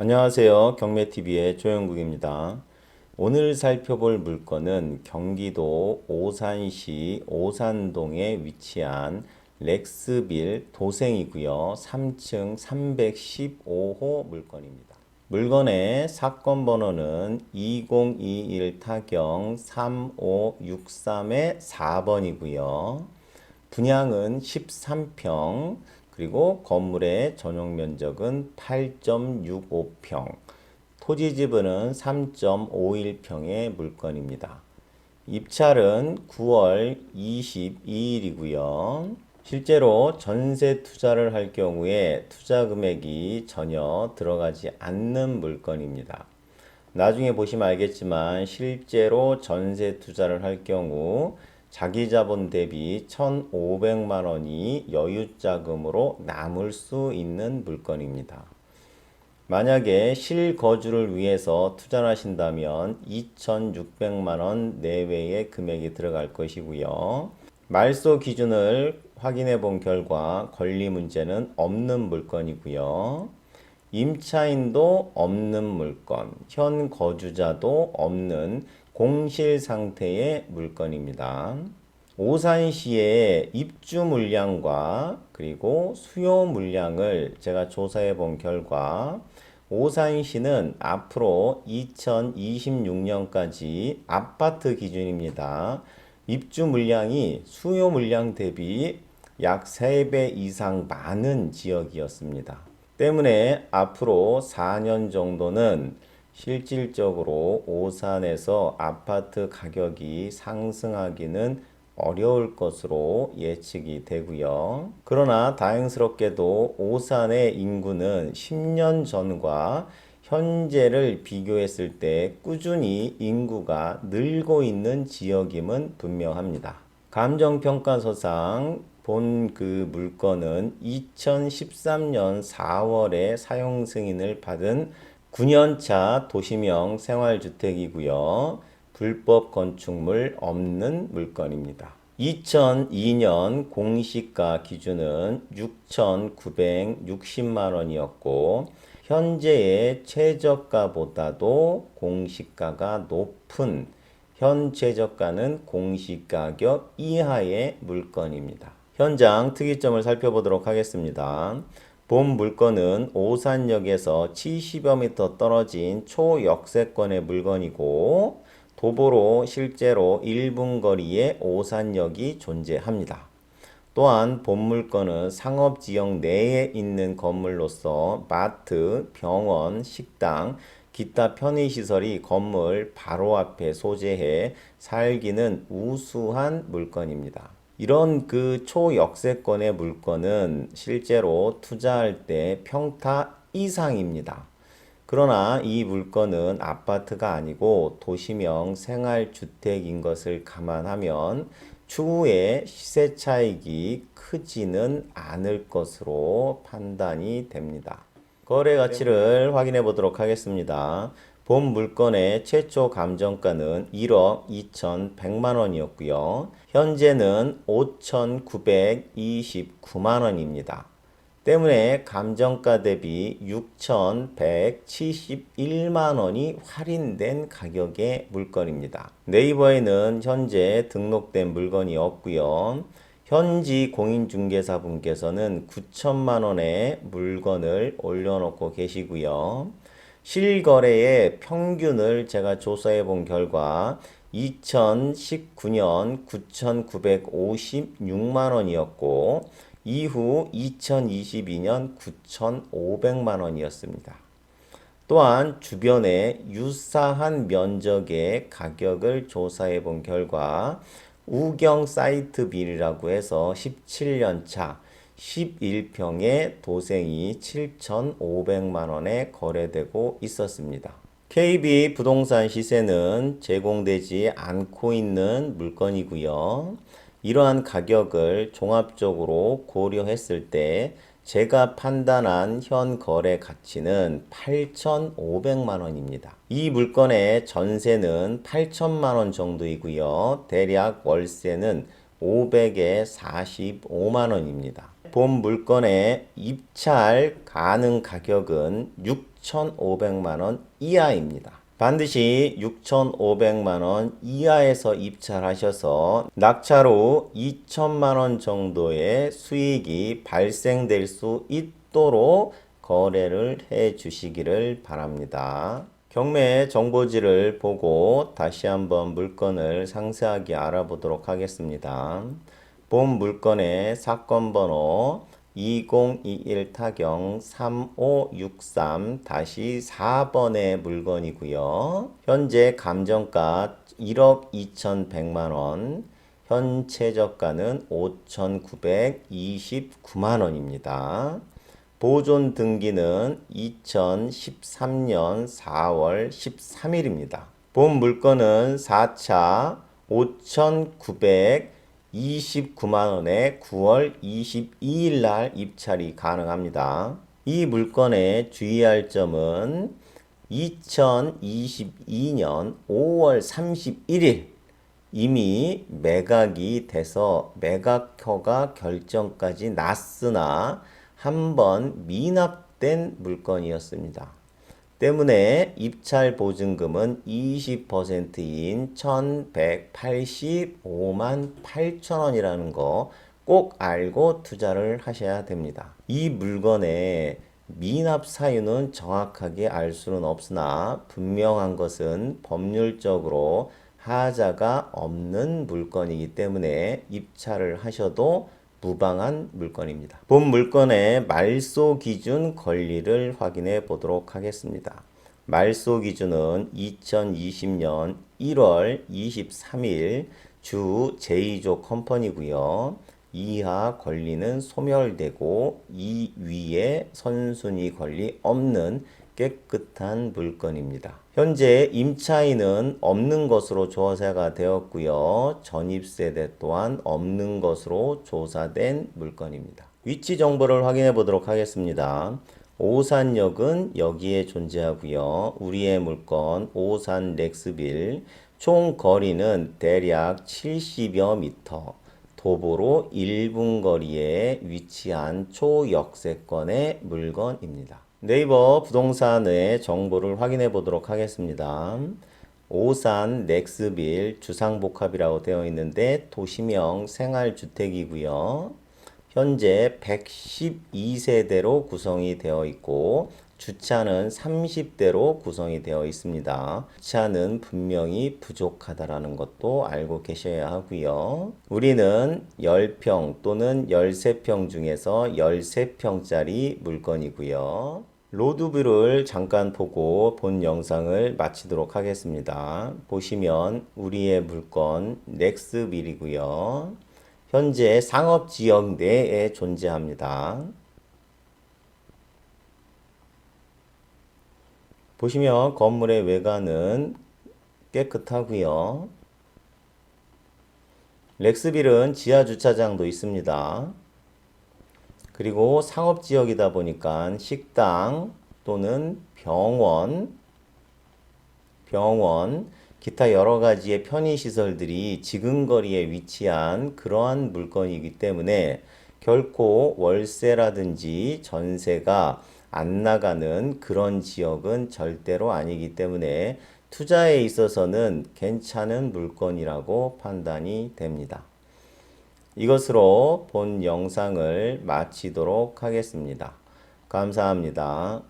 안녕하세요. 경매TV의 조영국입니다. 오늘 살펴볼 물건은 경기도 오산시 오산동에 위치한 렉스빌 도생이고요. 3층 315호 물건입니다. 물건의 사건 번호는 2021 타경 3563의 4번이고요. 분양은 13평, 그리고 건물의 전용 면적은 8.65평, 토지 지분은 3.51평의 물건입니다. 입찰은 9월 22일이고요. 실제로 전세 투자를 할 경우에 투자 금액이 전혀 들어가지 않는 물건입니다. 나중에 보시면 알겠지만 실제로 전세 투자를 할 경우 자기 자본 대비 1,500만 원이 여유자금으로 남을 수 있는 물건입니다. 만약에 실거주를 위해서 투자를 하신다면 2,600만 원 내외의 금액이 들어갈 것이고요. 말소 기준을 확인해 본 결과 권리 문제는 없는 물건이고요. 임차인도 없는 물건, 현 거주자도 없는 공실 상태의 물건입니다. 오산시의 입주 물량과 그리고 수요 물량을 제가 조사해 본 결과 오산시는 앞으로 2026년까지 아파트 기준입니다. 입주 물량이 수요 물량 대비 약 3배 이상 많은 지역이었습니다. 때문에 앞으로 4년 정도는 실질적으로 오산에서 아파트 가격이 상승하기는 어려울 것으로 예측이 되고요. 그러나 다행스럽게도 오산의 인구는 10년 전과 현재를 비교했을 때 꾸준히 인구가 늘고 있는 지역임은 분명합니다. 감정평가서상 본 그 물건은 2013년 4월에 사용 승인을 받은 9년차 도시명 생활주택이고요. 불법 건축물 없는 물건입니다. 2002년 공시가 기준은 6,960만 원이었고 현재의 최저가보다도 공시가가 높은 현 최저가는 공시가격 이하의 물건입니다. 현장 특이점을 살펴보도록 하겠습니다. 본 물건은 오산역에서 70여 미터 떨어진 초역세권의 물건이고 도보로 실제로 1분 거리에 오산역이 존재합니다. 또한 본 물건은 상업지역 내에 있는 건물로서 마트, 병원, 식당, 기타 편의시설이 건물 바로 앞에 소재해 살기는 우수한 물건입니다. 이런 그 초역세권의 물건은 실제로 투자할 때 평타 이상입니다. 그러나 이 물건은 아파트가 아니고 도시명 생활주택인 것을 감안하면 추후에 시세 차익이 크지는 않을 것으로 판단이 됩니다. 거래 가치를 확인해 보도록 하겠습니다. 본 물건의 최초 감정가는 1억 2,100만 원이었고요. 현재는 5,929만 원입니다. 때문에 감정가 대비 6,171만 원이 할인된 가격의 물건입니다. 네이버에는 현재 등록된 물건이 없고요. 현지 공인중개사분께서는 9천만 원의 물건을 올려놓고 계시고요. 실거래의 평균을 제가 조사해 본 결과 2019년 9,956만 원이었고 이후 2022년 9,500만 원이었습니다. 또한 주변의 유사한 면적의 가격을 조사해 본 결과 우경 사이트 빌이라고 해서 17년 차 11평의 도생이 7,500만 원에 거래되고 있었습니다. KB 부동산 시세는 제공되지 않고 있는 물건이고요. 이러한 가격을 종합적으로 고려했을 때 제가 판단한 현 거래 가치는 8,500만 원입니다. 이 물건의 전세는 8천만 원 정도이고요. 대략 월세는 500에 45만 원입니다. 본 물건의 입찰 가능 가격은 6,500만 원 이하입니다. 반드시 6,500만 원 이하에서 입찰하셔서 낙찰 후 2천만 원 정도의 수익이 발생될 수 있도록 거래를 해 주시기를 바랍니다. 경매 정보지를 보고 다시 한번 물건을 상세하게 알아보도록 하겠습니다. 본 물건의 사건 번호 2021 타경 3563-4번의 물건이고요. 현재 감정가 1억 2,100만 원, 현 최저가는 5,929만 원입니다. 보존 등기는 2013년 4월 13일입니다. 본 물건은 4차 5,929만 원에 9월 22일 날 입찰이 가능합니다. 이 물건에 주의할 점은 2022년 5월 31일 이미 매각이 돼서 매각허가 결정까지 났으나 한번 미납된 물건이었습니다. 때문에 입찰 보증금은 20%인 1,185만 8천 원이라는 거 꼭 알고 투자를 하셔야 됩니다. 이 물건의 미납 사유는 정확하게 알 수는 없으나 분명한 것은 법률적으로 하자가 없는 물건이기 때문에 입찰을 하셔도 무방한 물건입니다. 본 물건의 말소 기준 권리를 확인해 보도록 하겠습니다. 말소 기준은 2020년 1월 23일 주 제2조 컴퍼니고요. 이하 권리는 소멸되고 이 위에 선순위 권리 없는 깨끗한 물건입니다. 현재 임차인은 없는 것으로 조사가 되었고요. 전입세대 또한 없는 것으로 조사된 물건입니다. 위치 정보를 확인해 보도록 하겠습니다. 오산역은 여기에 존재하고요. 우리의 물건 오산 렉스빌 총 거리는 대략 70여 미터, 도보로 1분 거리에 위치한 초역세권의 물건입니다. 네이버 부동산의 정보를 확인해 보도록 하겠습니다. 오산 렉스빌 주상복합이라고 되어 있는데 도시명 생활주택이고요. 현재 112세대로 구성이 되어 있고 주차는 30대로 구성이 되어 있습니다. 주차는 분명히 부족하다라는 것도 알고 계셔야 하고요. 우리는 10평 또는 13평 중에서 13평짜리 물건이고요. 로드뷰를 잠깐 보고 본 영상을 마치도록 하겠습니다. 보시면 우리의 물건 렉스빌이고요. 현재 상업지역 내에 존재합니다. 보시면 건물의 외관은 깨끗하고요. 렉스빌은 지하 주차장도 있습니다. 그리고 상업지역이다 보니까 식당 또는 병원, 기타 여러 가지의 편의시설들이 지근거리에 위치한 그러한 물건이기 때문에 결코 월세라든지 전세가 안 나가는 그런 지역은 절대로 아니기 때문에 투자에 있어서는 괜찮은 물건이라고 판단이 됩니다. 이것으로 본 영상을 마치도록 하겠습니다. 감사합니다.